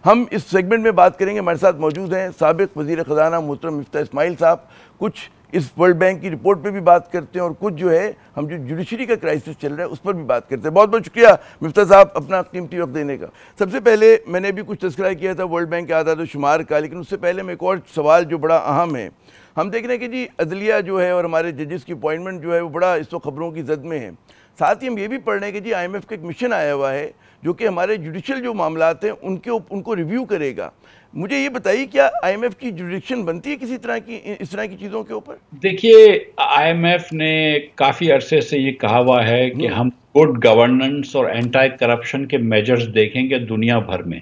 ہم اس سیگمنٹ میں بات کریں گے. ہمارے ساتھ موجود ہیں سابق وزیر خزانہ محترم مفتاح اسماعیل صاحب. کچھ اس ورلڈ بینک کی رپورٹ پہ بھی بات کرتے ہیں اور کچھ جو ہے ہم جو جوڈیشری کا کرائسس چل رہا ہے اس پر بھی بات کرتے ہیں. بہت بہت شکریہ مفتاح صاحب اپنا قیمتی وقت دینے کا. سب سے پہلے میں نے بھی کچھ تذکرہ کیا تھا ورلڈ بینک کے اعداد و شمار کا, لیکن اس سے پہلے میں ایک اور سوال جو بڑا اہم ہے. ہم دیکھ رہے ہیں کہ جی عدلیہ جو ہے اور ہمارے ججز کی اپوائنٹمنٹ جو ہے وہ بڑا اس وقت خبروں کی زد میں ہے. ساتھ ہی ہم یہ بھی پڑھ رہے ہیں کہ جی آئی ایم ایف کا ایک مشن آیا ہوا ہے جو کہ ہمارے جوڈیشل جو معاملات ہیں ان کو ریویو کرے گا. مجھے یہ بتائیے کیا آئی ایم ایف کی جوڈیشن بنتی ہے کسی طرح کی اس طرح کی چیزوں کے اوپر؟ دیکھیے آئی ایم ایف نے کافی عرصے سے یہ کہا ہوا ہے کہ ہم گڈ گورننس اور اینٹائی کرپشن کے میجرز دیکھیں گے دنیا بھر میں,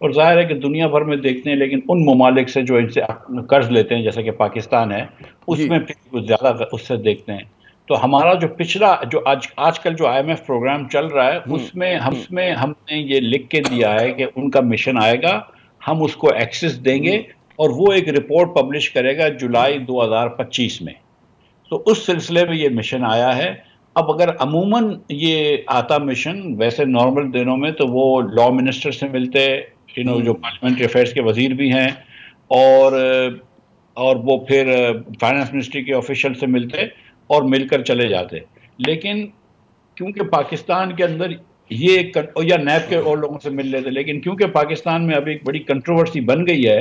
اور ظاہر ہے کہ دنیا بھر میں دیکھتے ہیں, لیکن ان ممالک سے جو ان سے قرض لیتے ہیں جیسے کہ پاکستان ہے اس میں پھر کچھ زیادہ اس سے دیکھتے ہیں. تو ہمارا جو پچھلا جو آج کل جو آئی ایم ایف پروگرام چل رہا ہے اس میں ہم نے یہ لکھ کے دیا ہے کہ ان کا مشن آئے گا, ہم اس کو ایکسس دیں گے اور وہ ایک رپورٹ پبلش کرے گا جولائی 2025 میں. تو اس سلسلے میں یہ مشن آیا ہے. اب اگر عموماً یہ آتا مشن ویسے نارمل دنوں میں تو وہ لا منسٹر سے ملتے, جو پارلیمنٹری افیئرس کے وزیر بھی ہیں, اور وہ پھر فائنانس منسٹری کے آفیشل سے ملتے اور مل کر چلے جاتے. لیکن کیونکہ پاکستان کے اندر یہ یا نیب کے اور لوگوں سے مل لیتے, لیکن کیونکہ پاکستان میں ابھی ایک بڑی کنٹروورسی بن گئی ہے,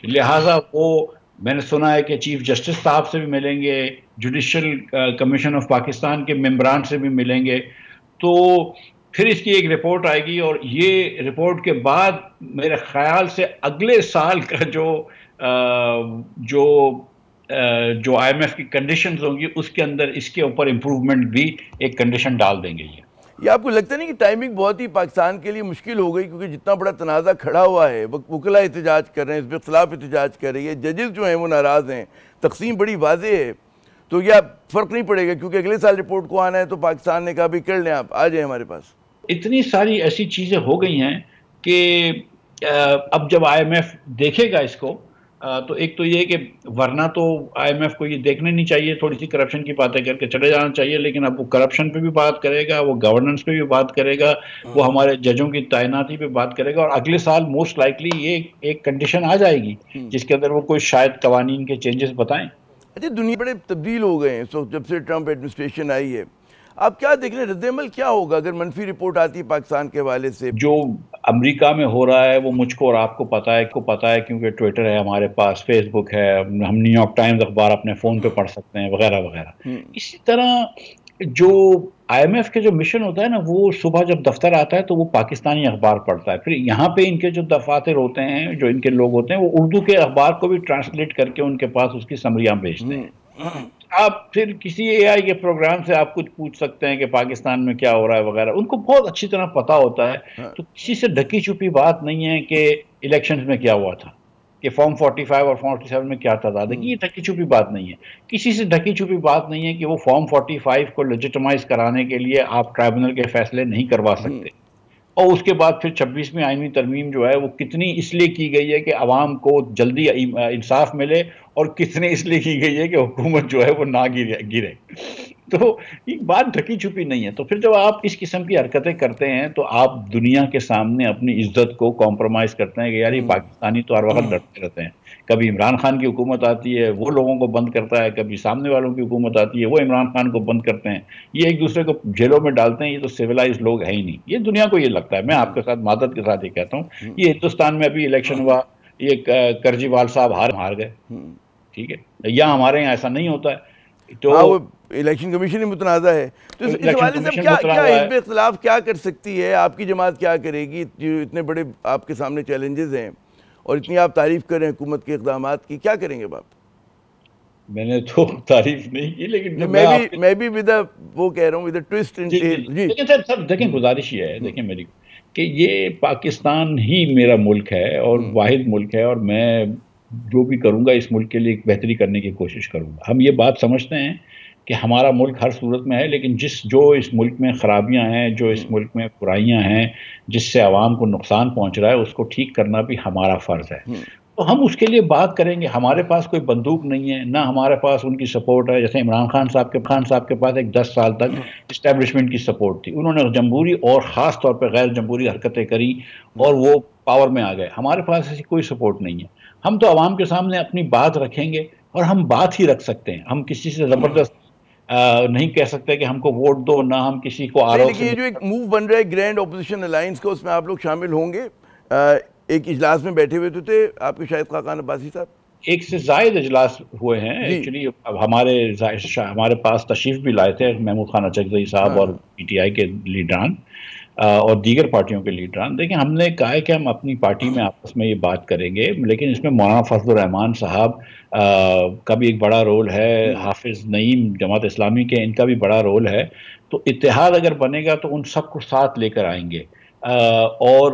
لہٰذا وہ میں نے سنا ہے کہ چیف جسٹس صاحب سے بھی ملیں گے, جوڈیشل کمیشن آف پاکستان کے ممبران سے بھی ملیں گے. تو پھر اس کی ایک رپورٹ آئے گی اور یہ رپورٹ کے بعد میرے خیال سے اگلے سال کا جو آئی ایم ایف کی کنڈیشنز ہوں گی اس کے اندر اس کے اوپر امپروومنٹ بھی ایک کنڈیشن ڈال دیں گے. یہ آپ کو لگتا نہیں کہ ٹائمنگ بہت ہی پاکستان کے لیے مشکل ہو گئی, کیونکہ جتنا بڑا تنازع کھڑا ہوا ہے, وکلا احتجاج کر رہے ہیں, اس پہ اختلاف احتجاج کر رہی ہے, ججز جو ہیں وہ ناراض ہیں, تقسیم بڑی واضح ہے, تو یہ فرق نہیں پڑے گا کیونکہ اگلے سال رپورٹ کو آنا ہے تو پاکستان نے کہا بھی کر لیں آپ, آ جائیں ہمارے پاس. اتنی ساری ایسی چیزیں ہو گئی ہیں کہ اب جب آئی ایم ایف دیکھے گا اس کو تو ایک تو یہ کہ ورنہ تو آئی ایم ایف کو یہ دیکھنے نہیں چاہیے, تھوڑی سی کرپشن کی باتیں کر کے چلے جانا چاہیے, لیکن اب وہ کرپشن پہ بھی بات کرے گا, وہ گورننس پہ بھی بات کرے گا, وہ ہمارے ججوں کی تعیناتی پہ بات کرے گا, اور اگلے سال موسٹ لائکلی یہ ایک کنڈیشن آ جائے گی جس کے اندر وہ کوئی شاید قوانین کے چینجز بتائیں. اچھا, دنیا بڑے تبدیل ہو گئے ہیں جب سے ٹرمپ ایڈمنسٹریشن آئی ہے. آپ کیا دیکھ رہے ہیں, رد عمل کیا ہوگا اگر منفی رپورٹ آتی ہے پاکستان کے حوالے سے؟ جو امریکہ میں ہو رہا ہے وہ مجھ کو اور آپ کو پتا ہے کیونکہ ٹویٹر ہے ہمارے پاس, فیس بک ہے, ہم نیو یارک ٹائمز اخبار اپنے فون پہ پڑھ سکتے ہیں وغیرہ وغیرہ. اسی طرح جو آئی ایم ایف کے جو مشن ہوتا ہے نا, وہ صبح جب دفتر آتا ہے تو وہ پاکستانی اخبار پڑھتا ہے, پھر یہاں پہ ان کے جو دفاتر ہوتے ہیں, جو ان کے لوگ ہوتے ہیں, وہ اردو کے اخبار کو بھی ٹرانسلیٹ کر کے ان کے پاس اس کی سمریاں بھیجتے ہیں. آپ پھر کسی اے آئی کے پروگرام سے آپ کچھ پوچھ سکتے ہیں کہ پاکستان میں کیا ہو رہا ہے وغیرہ, ان کو بہت اچھی طرح پتا ہوتا ہے. تو کسی سے ڈھکی چھپی بات نہیں ہے کہ الیکشنز میں کیا ہوا تھا, کہ فارم 45 اور 47 میں کیا تعداد ہے, یہ ڈھکی چھپی بات نہیں ہے. کسی سے ڈھکی چھپی بات نہیں ہے کہ وہ فارم 45 کو لیجیٹمائز کرانے کے لیے آپ ٹرائبونل کے فیصلے نہیں کروا سکتے. اور اس کے بعد پھر 26ویں آئینی ترمیم جو ہے وہ کتنی اس لیے کی گئی ہے کہ عوام کو جلدی انصاف ملے, اور کتنی اس لیے کی گئی ہے کہ حکومت جو ہے وہ نہ گرے. تو یہ بات ڈھکی چھپی نہیں ہے. تو پھر جب آپ اس قسم کی حرکتیں کرتے ہیں تو آپ دنیا کے سامنے اپنی عزت کو کمپرومائز کرتے ہیں کہ یار یہ پاکستانی تو ہر وقت لڑتے رہتے ہیں. کبھی عمران خان کی حکومت آتی ہے وہ لوگوں کو بند کرتا ہے, کبھی سامنے والوں کی حکومت آتی ہے وہ عمران خان کو بند کرتے ہیں, یہ ایک دوسرے کو جیلوں میں ڈالتے ہیں. یہ تو سویلائز لوگ ہیں ہی نہیں. یہ دنیا کو یہ لگتا ہے, میں آپ کے ساتھ معذرت کے ساتھ یہ کہتا ہوں, یہ ہندوستان میں ابھی الیکشن ہوا, یہ کرجیوال صاحب ہار گئے, ٹھیک ہے, یا ہمارے یہاں ایسا نہیں ہوتا ہے. تو وہ الیکشن کمیشن ہی متنازع ہے. تو اس حوالے سے کیا حزب اختلاف کیا کر سکتی ہے, آپ کی جماعت کیا کرے گی؟ اتنے بڑے آپ کے سامنے چیلنجز ہیں اور اتنی آپ تعریف کر رہے ہیں حکومت کے اقدامات کی, کیا کریں گے آپ؟ میں نے تو تعریف نہیں کی, لیکن میں بھی وہ کہہ رہا ہوں ود ٹوسٹ. لیکن سر دیکھیں, گزارش یہ ہے, دیکھیں میری, کہ یہ پاکستان ہی میرا ملک ہے اور واحد ملک ہے, اور میں جو بھی کروں گا اس ملک کے لیے بہتری کرنے کی کوشش کروں گا. ہم یہ بات سمجھتے ہیں کہ ہمارا ملک ہر صورت میں ہے, لیکن جو اس ملک میں خرابیاں ہیں, جو اس ملک میں برائیاں ہیں, جس سے عوام کو نقصان پہنچ رہا ہے, اس کو ٹھیک کرنا بھی ہمارا فرض ہے. تو ہم اس کے لیے بات کریں گے. ہمارے پاس کوئی بندوق نہیں ہے، نہ ہمارے پاس ان کی سپورٹ ہے. جیسے عمران خان صاحب کے پاس ایک 10 سال تک اسٹیبلشمنٹ کی سپورٹ تھی، انہوں نے جمہوری اور خاص طور پہ غیر جمہوری حرکتیں کری اور وہ پاور میں آ گئے. ہمارے پاس ایسی کوئی سپورٹ نہیں ہے. ہم تو عوام کے سامنے اپنی بات رکھیں گے، اور ہم بات ہی رکھ سکتے ہیں. ہم کسی سے زبردست نہیں کہہ سکتے کہ ہم کو ووٹ دو، نہ ہم کسی کو آروپ سے. یہ جو ایک موو بن رہا ہے گرینڈ اپوزیشن الائنس کا، اس میں آپ لوگ شامل ہوں گے. ایک اجلاس میں بیٹھے ہوئے تو تھے آپ کے شاہد خاقان عباسی صاحب. ایک سے زائد اجلاس ہوئے ہیں ایکچولی. اب ہمارے پاس تشریف بھی لائے تھے محمود خان اچکزئی صاحب اور پی ٹی آئی کے لیڈران اور دیگر پارٹیوں کے لیڈران. دیکھیں، ہم نے کہا ہے کہ ہم اپنی پارٹی میں آپس میں یہ بات کریں گے، لیکن اس میں مولانا فضل الرحمان صاحب کا بھی ایک بڑا رول ہے، حافظ نعیم جماعت اسلامی کے، ان کا بھی بڑا رول ہے. تو اتحاد اگر بنے گا تو ان سب کو ساتھ لے کر آئیں گے. اور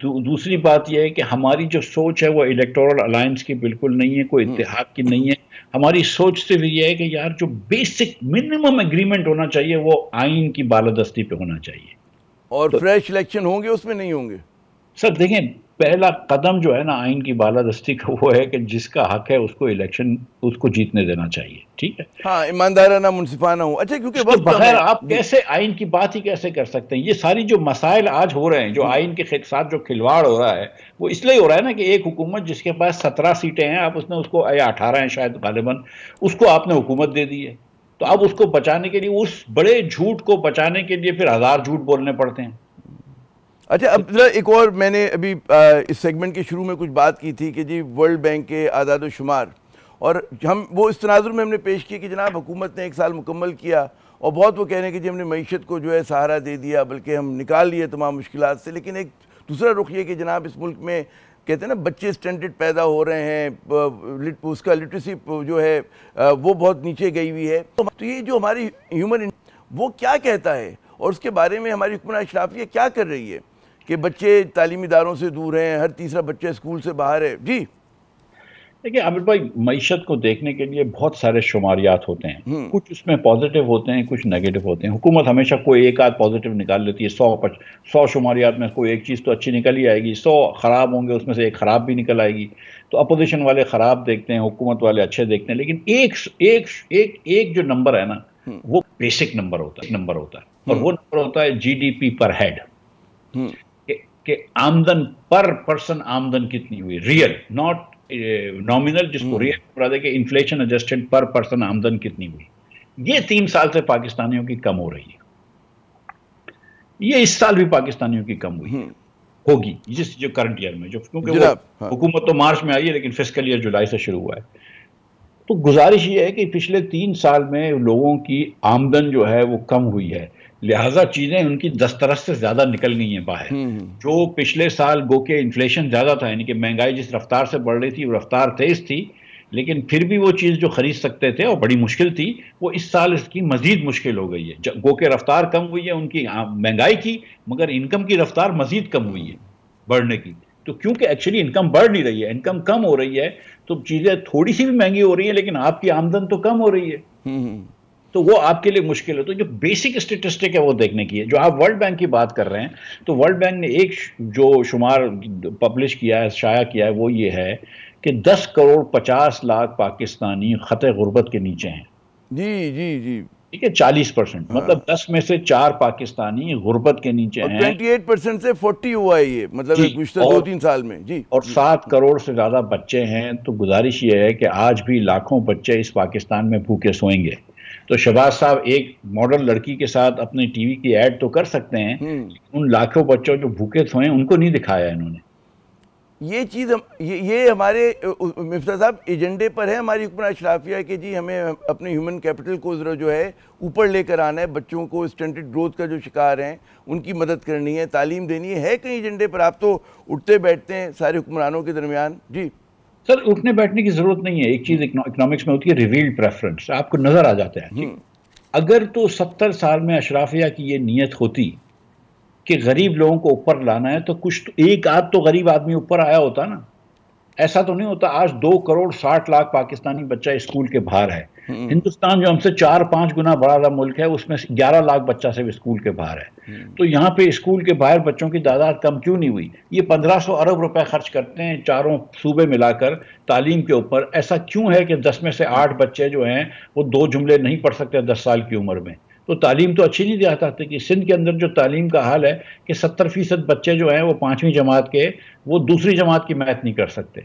دوسری بات یہ ہے کہ ہماری جو سوچ ہے وہ الیکٹورل الائنس کی بالکل نہیں ہے، کوئی اتحاد کی نہیں ہے. ہماری سوچ صرف یہ ہے کہ یار جو بیسک منیمم ایگریمنٹ ہونا چاہیے وہ آئین کی بالادستی پہ ہونا چاہیے. اور فریش الیکشن ہوں گے اس میں نہیں ہوں گے؟ سر دیکھیں، پہلا قدم جو ہے نا آئین کی بالادستی کا وہ ہے کہ جس کا حق ہے اس کو الیکشن اس کو جیتنے دینا چاہیے. ٹھیک ہے، ہاں، ایماندارانہ منصفانہ ہوں. اچھا، کیونکہ وقت بغیر آپ کیسے آئین کی بات ہی کیسے کر سکتے ہیں؟ یہ ساری جو مسائل آج ہو رہے ہیں، جو آئین کے ساتھ جو کھلواڑ ہو رہا ہے، وہ اس لیے ہو رہا ہے نا کہ ایک حکومت جس کے پاس 17 سیٹیں ہیں، آپ اس کو یا 18 ہیں شاید غالباً، اس کو آپ نے حکومت دے دی ہے. تو اب اس کو بچانے کے لیے، اس بڑے جھوٹ کو بچانے کے لیے پھر 1000 جھوٹ بولنے پڑتے ہیں. اچھا، اب ذرا ایک اور، میں نے ابھی اس سیگمنٹ کے شروع میں کچھ بات کی تھی کہ جی ورلڈ بینک کے اعداد و شمار، اور ہم وہ اس تناظر میں ہم نے پیش کیا کہ جناب حکومت نے 1 سال مکمل کیا، اور بہت وہ کہہ رہے ہیں کہ جی ہم نے معیشت کو جو ہے سہارا دے دیا، بلکہ ہم نکال لیے تمام مشکلات سے. لیکن ایک دوسرا رخ یہ کہ جناب اس ملک میں کہتے ہیں نا بچے اسٹنٹڈ پیدا ہو رہے ہیں، اس کا لٹریسی جو ہے وہ بہت نیچے گئی ہوئی ہے. تو یہ جو ہماری ہیومن وہ کیا کہتا ہے، اور اس کے بارے میں ہماری حکمران اشرافیہ کیا کر رہی ہے کہ بچے تعلیمی اداروں سے دور ہیں، ہر تیسرا بچہ اسکول سے باہر ہے؟ جی دیکھیں عامر بھائی، معیشت کو دیکھنے کے لیے بہت سارے شماریات ہوتے ہیں. کچھ اس میں پازیٹیو ہوتے ہیں، کچھ نیگیٹو ہوتے ہیں. حکومت ہمیشہ کوئی ایک آدھ پازیٹیو نکال لیتی ہے. 100 شماریات میں کوئی ایک چیز تو اچھی نکل ہی آئے گی. 100 خراب ہوں گے، اس میں سے ایک خراب بھی نکل آئے گی. تو اپوزیشن والے خراب دیکھتے ہیں، حکومت والے اچھے دیکھتے ہیں. لیکن ایک جو نمبر ہے نا، وہ بیسک نمبر ہوتا ہے. اور وہ نمبر ہوتا ہے جی ڈی پی پر ہیڈ، کہ آمدن پر پرسن آمدن کتنی ہوئی، ریئل، ناٹ نامینل، جس کو ریئل مراد ہے کہ انفلیشن ایڈجسٹڈ پر پرسن آمدن کتنی ہوئی. یہ 3 سال سے پاکستانیوں کی کم ہو رہی ہے. یہ اس سال بھی پاکستانیوں کی کم ہوئی ہوگی، جو کرنٹ ایئر میں، جو کیونکہ وہ حکومت تو مارچ میں آئی ہے لیکن فسکل ایئر جولائی سے شروع ہوا ہے. تو گزارش یہ ہے کہ پچھلے 3 سال میں لوگوں کی آمدن جو ہے وہ کم ہوئی ہے، لہٰذا چیزیں ان کی دسترس سے زیادہ نکل گئی ہیں باہر. جو پچھلے سال گو کہ انفلیشن زیادہ تھا، یعنی کہ مہنگائی جس رفتار سے بڑھ رہی تھی وہ رفتار تیز تھی، لیکن پھر بھی وہ چیز جو خرید سکتے تھے اور بڑی مشکل تھی، وہ اس سال اس کی مزید مشکل ہو گئی ہے. گو کہ رفتار کم ہوئی ہے ان کی مہنگائی کی، مگر انکم کی رفتار مزید کم ہوئی ہے بڑھنے کی. تو کیونکہ ایکچولی انکم بڑھ نہیں رہی ہے، انکم کم ہو رہی ہے، تو چیزیں تھوڑی سی بھی مہنگی ہو رہی ہیں لیکن آپ کی آمدن تو کم ہو رہی ہے، تو وہ آپ کے لیے مشکل ہے. تو جو بیسک اسٹیٹسٹک ہے وہ دیکھنے کی ہے. جو آپ ورلڈ بینک کی بات کر رہے ہیں، تو ورلڈ بینک نے ایک جو شمار پبلش کیا ہے، شائع کیا ہے، وہ یہ ہے کہ 10 کروڑ 50 لاکھ پاکستانی خط غربت کے نیچے ہیں. جی جی جی ٹھیک ہے، 40%، مطلب 10 میں سے 4 پاکستانی غربت کے نیچے ہیں. 28% سے 40 ہوا ہے یہ، مطلب گزشتہ 2-3 سال میں. جی، اور 7 کروڑ سے زیادہ بچے ہیں. تو گزارش یہ ہے کہ آج بھی لاکھوں بچے اس پاکستان میں بھوکے سوئیں گے. تو شہباز صاحب ایک ماڈل لڑکی کے ساتھ اپنے ٹی وی کی ایڈ تو کر سکتے ہیں، ان لاکھوں بچوں جو بھوکے سوئیں ان کو نہیں دکھایا انہوں نے. یہ چیز یہ ہمارے مفتاح صاحب ایجنڈے پر ہے ہماری حکمران اشرافیہ کہ جی ہمیں اپنے ہیومن کیپٹل کو ذرا جو ہے اوپر لے کر آنا ہے، بچوں کو اسٹنٹڈ گروتھ کا جو شکار ہیں ان کی مدد کرنی ہے، تعلیم دینی ہے کہیں ایجنڈے پر؟ آپ تو اٹھتے بیٹھتے ہیں سارے حکمرانوں کے درمیان. جی سر، اٹھنے بیٹھنے کی ضرورت نہیں ہے. ایک چیز اکنامکس میں ہوتی ہے ریویلڈ پریفرنس، آپ کو نظر آ جاتا ہے. اگر تو 70 سال میں اشرافیہ کی یہ نیت ہوتی کہ غریب لوگوں کو اوپر لانا ہے، تو کچھ تو ایک آدھ تو غریب آدمی اوپر آیا ہوتا نا. ایسا تو نہیں ہوتا. آج 2 کروڑ 60 لاکھ پاکستانی بچہ اسکول کے باہر ہے. ہندوستان جو ہم سے 4-5 گنا بڑا ملک ہے، اس میں 11 لاکھ بچہ صرف اسکول کے باہر ہے. تو یہاں پہ اسکول کے باہر بچوں کی تعداد کم کیوں نہیں ہوئی؟ یہ 1500 ارب روپے خرچ کرتے ہیں چاروں صوبے ملا کر تعلیم کے اوپر. ایسا کیوں ہے کہ 10 میں سے 8 بچے جو ہیں وہ 2 جملے نہیں پڑھ سکتے 10 سال کی عمر میں؟ تو تعلیم تو اچھی نہیں دیا کہ سندھ کے اندر جو تعلیم کا حال ہے کہ 70% بچے جو ہیں وہ 5ویں جماعت کے، وہ دوسری جماعت کی میتھ نہیں کر سکتے.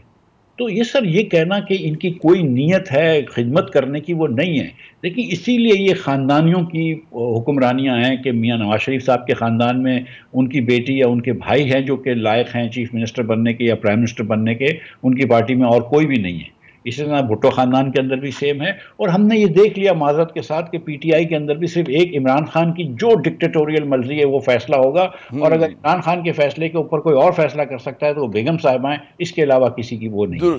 تو یہ سر، یہ کہنا کہ ان کی کوئی نیت ہے خدمت کرنے کی، وہ نہیں ہے. لیکن اسی لیے یہ خاندانیوں کی حکمرانیاں ہیں کہ میاں نواز شریف صاحب کے خاندان میں ان کی بیٹی یا ان کے بھائی ہیں جو کہ لائق ہیں چیف منسٹر بننے کے یا پرائم منسٹر بننے کے، ان کی پارٹی میں اور کوئی بھی نہیں ہے. اسی طرح بھٹو خاندان کے اندر بھی سیم ہے. اور ہم نے یہ دیکھ لیا معذرت کے ساتھ کہ پی ٹی آئی کے اندر بھی صرف ایک عمران خان کی جو ڈکٹیٹوریل مرضی ہے وہ فیصلہ ہوگا، اور اگر عمران خان کے فیصلے کے اوپر کوئی اور فیصلہ کر سکتا ہے تو وہ بیگم صاحبہ ہیں، اس کے علاوہ کسی کی وہ نہیں ہے.